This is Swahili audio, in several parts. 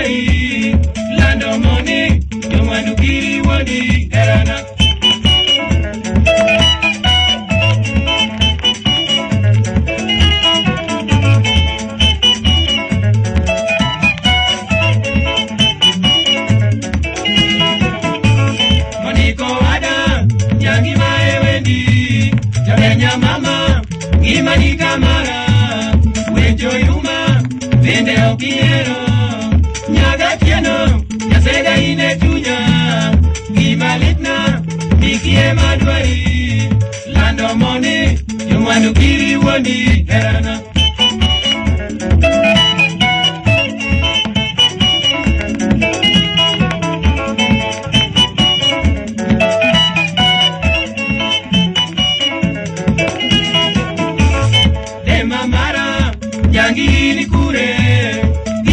madwari lando moni jomwandu kiri woni erana. Moniko ada nyangi mae wendi jamenya mama imani kamara wejo yuma vende okiero nyaga tieno yasega ine tunya imalitna mikie madwari lando moni jomwandu kiri woni erana. Yangili kure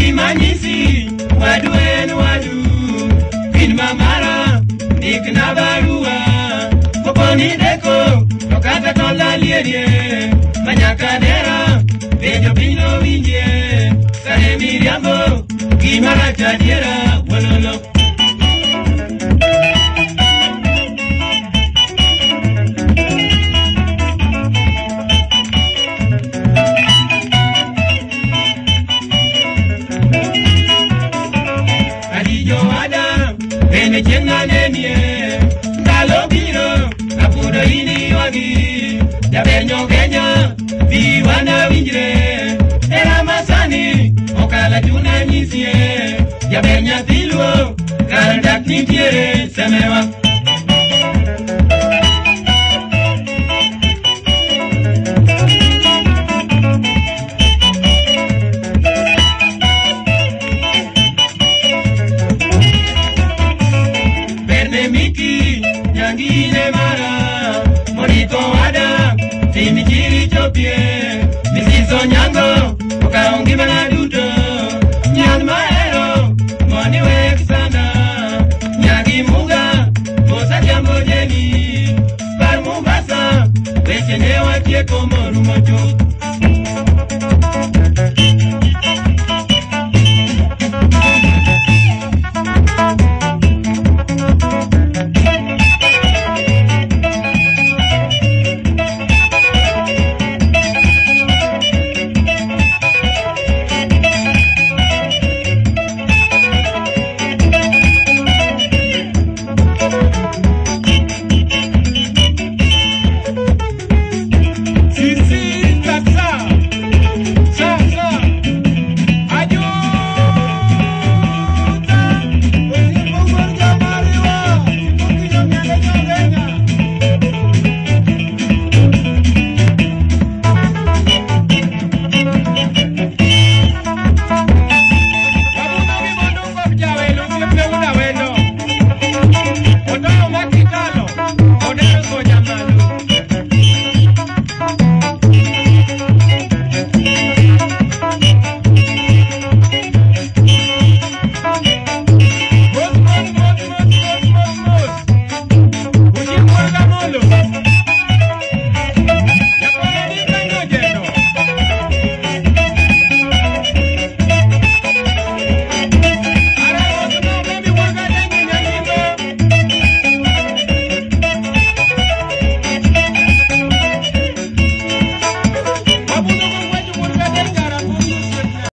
imanyisi waduen wadu bin mamara nikna barua koponi deko tokata tola lierie manyaka dera bejo pino winje kare miriambo kimara chadiera wololo. Bene chenga nenie ngalo biro kapudo ini wagi ya benyo Kenya biwana winjre era masani okala tuna nisie ya benya tiluo kaldak nitiere semewa. Miki nyangine mara monito ada timijiri chopie misizo nyango ukaongi manadudo nyan maero moni weksana nyangi muga mosa jambo jeni par Mombasa wechene watie komoru mocho.